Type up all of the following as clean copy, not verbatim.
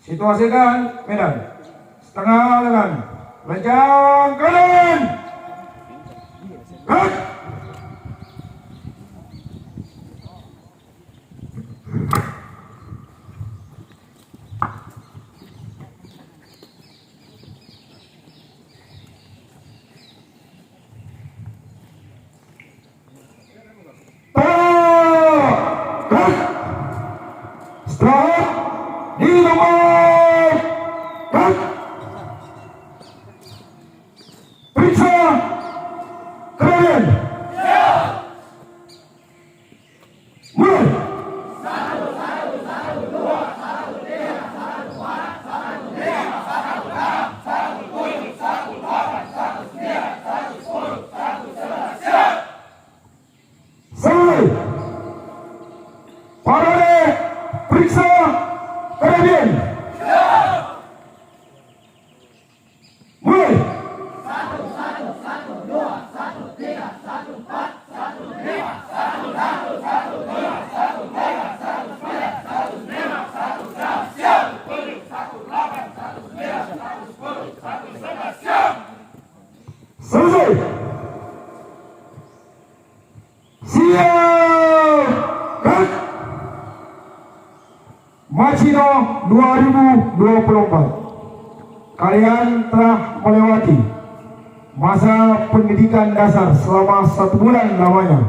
Situasikan medan. Setengah lengan. Lejang kanan. Cut. Setelah di nomor cut. Periksa kemudian mulai. Selesai. Parade periksa kemudian mulai. Selesai. Siap. Cut. Macino 2024. Kalian telah melewati masa pendidikan dasar selama 1 bulan lamanya,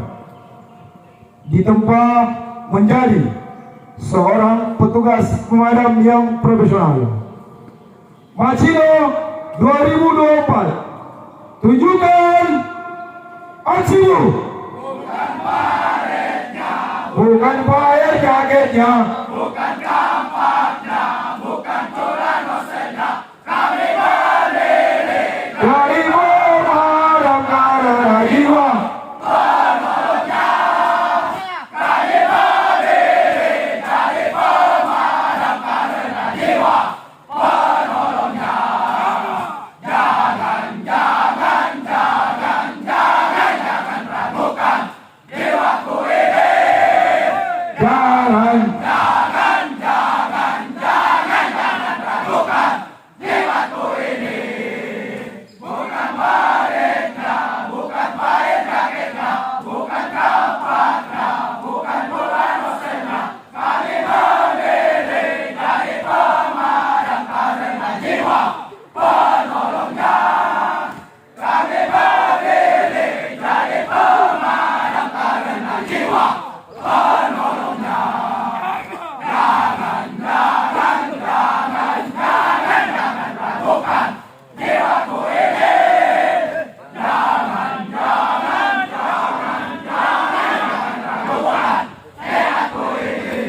ditempa menjadi seorang petugas pemadam yang profesional. Macino 2024, tunjukkan aksimu. Bukan bayar jaketnya, bukan kampaknya, bukan coran dosennya. Kami berdiri dari pemadam karena jiwa. penolongnya. Kami berdiri dari pemadam karena jiwa penolongnya. Jangan ragukan jiwaku ini. Jangan Jangan ragukan jiwaku ini. Bukan baretnya, bukan bayar jaketnya, bukan kampaknya, bukan bulan dosennya. Kami berdiri dari pemadam karena jiwa penolongnya. Kami berdiri dari pemadam karena jiwa penolongnya. Jangan ragukan jiwaku ini. Jangan ragukan jiwaku ini.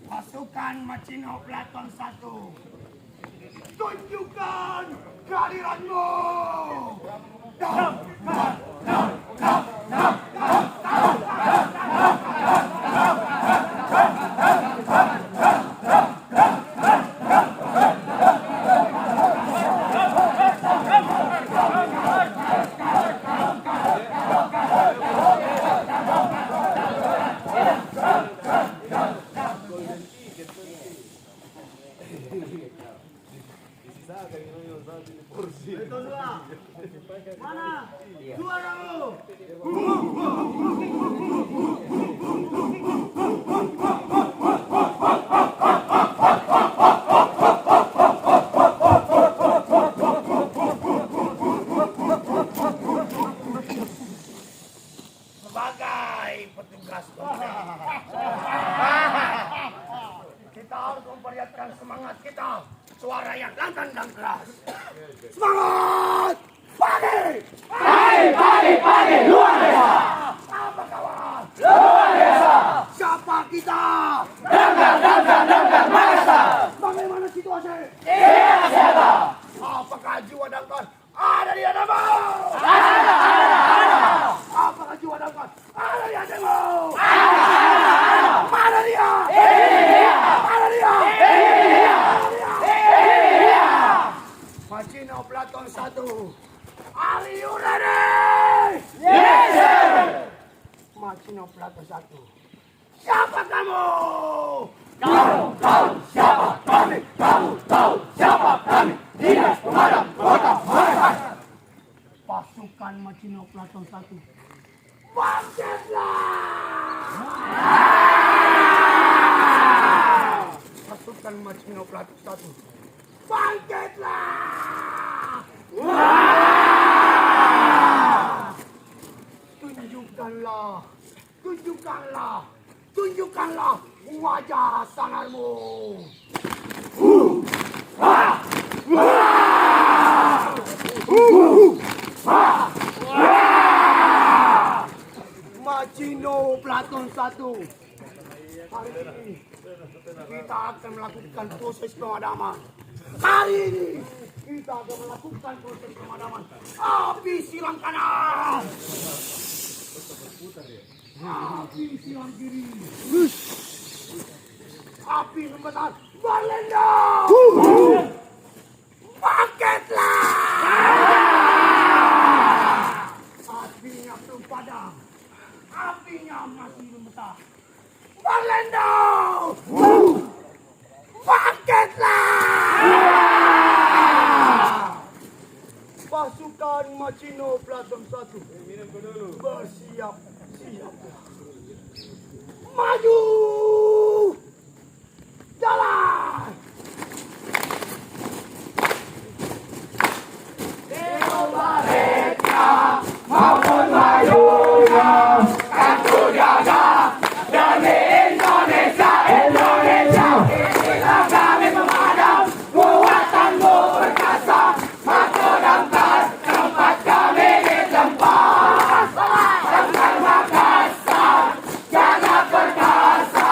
Pasukan Macino Platon 1, tunjukkan kehadiranmu. Mana suaramu? Sebagai petugas kita harus memperlihatkan semangat kita, suara yang lantang dan keras. Semangat! Pagi! Pagi! Luar biasa! Apa kawan? Luar biasa! Siapa kita? Damkar Makassar! Bagaimana situasi? Siapa? Apakah jiwa damkar ada di hadamu? Ada! Apakah jiwa damkar ada di hadamu? Ada! Mana dia? Ini dia! Mana dia? Ini dia! Macino Platon 1. Are you ready? Yes, sir! Macino Plato 1. Siapa kamu? Kamu tahu siapa kami? Kamu tahu siapa kami? Dinas Pemadam Kota Makassar. Pasukan Macino Plato 1. Bangkitlah! Pasukan Macino Plato 1. Bangkitlah! Tunjukkanlah wajah sangarmu. Macino Platon 1. Hari ini kita akan melakukan proses pemadaman. Hari ini kita akan melakukan proses pemadaman. Api silang kanan. Api silang kiri. Api membesar. Berlenda. Bangkitlah. Apinya belum padam. Apinya masih membesar. Berlenda. Bangkitlah. Pasukan Macino Platon 1 bersiap-siap. Maju! Jalan! Maupun mayunya kan ku jaga demi Indonesia, Indonesia. Inilah kami pemadam, kuatanmu perkasa, matu damkar tempat kami ditempat. Damkar Makassar, jaga perkasa,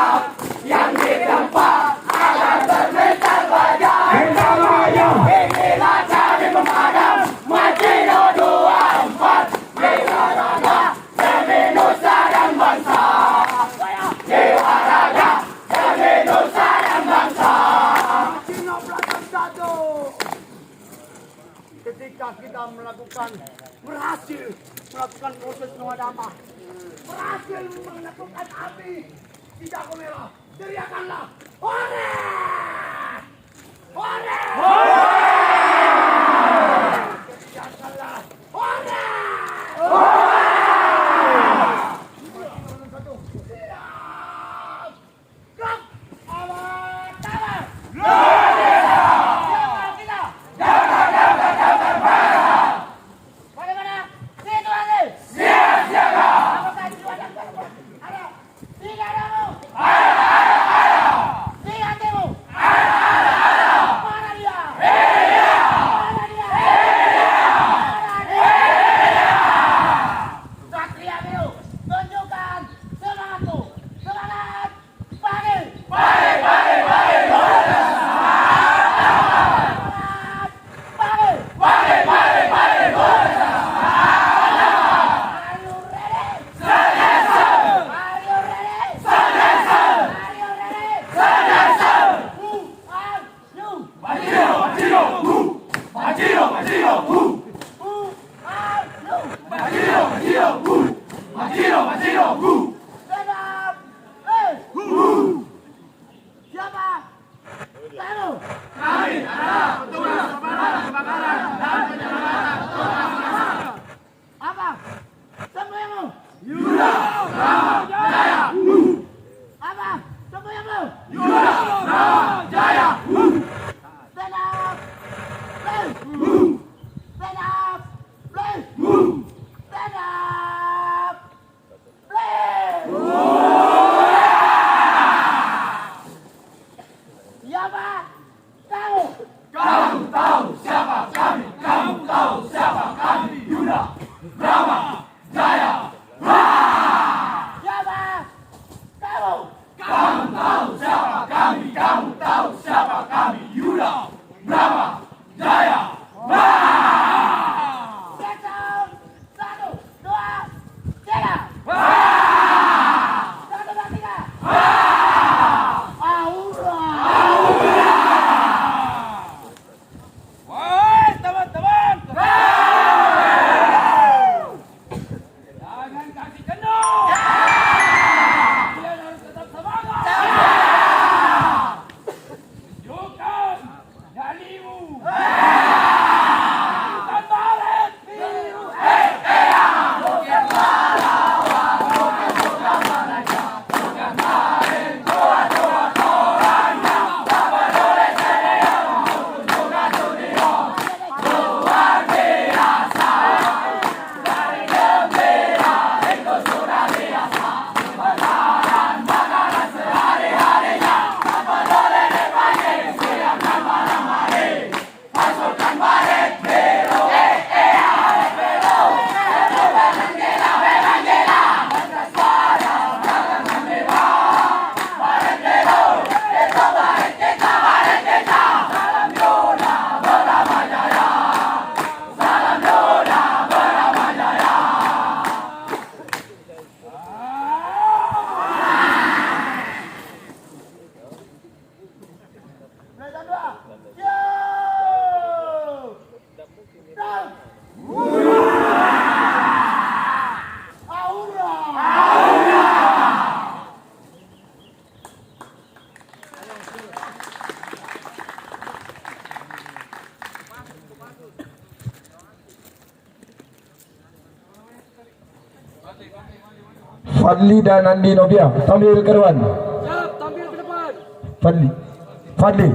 yang ditempat agar bermetal baja. Inilah kami pemadam, Macino 24. Dewa Raga demi nusa dan bangsa. Dewa Raga demi nusa dan bangsa. Macino Platon 1. Ketika kita berhasil melakukan proses pemadaman, berhasil menyatukan api di Dago Merah, teriakanlah hore! Hore! Teriakanlah hore! Macino 1. Siap! Gerak! Awal tangan! Bagaimana? Situasi? Siap siaga. Apakah di luar ada? Tiga damu. Tiga timu. Mana dia? Mana dia? Mana dia? Satria Biru, tunjukkan semangatmu. Semangat pagi. Semangat pagi. Are you ready? Are you ready? Are you ready? Who are you? Macino, Macino, Macino, Macino, Who are you? Macino, Macino, Macino, Macino, Stand up! Siapa? Kamu! kami adalah petugas pemadam kebakaran dan penyelamatan kota Makassar. Apa? Semboyanmu! Yuda Brahma Jaya, Apa? Semboyanmu! Yuda Brahma Jaya. Stand up! Please! Stand up! Please! Stand up! Please! Fadli dan Andi Novia tampil ke depan. Siap, tampil ke depan. Fadli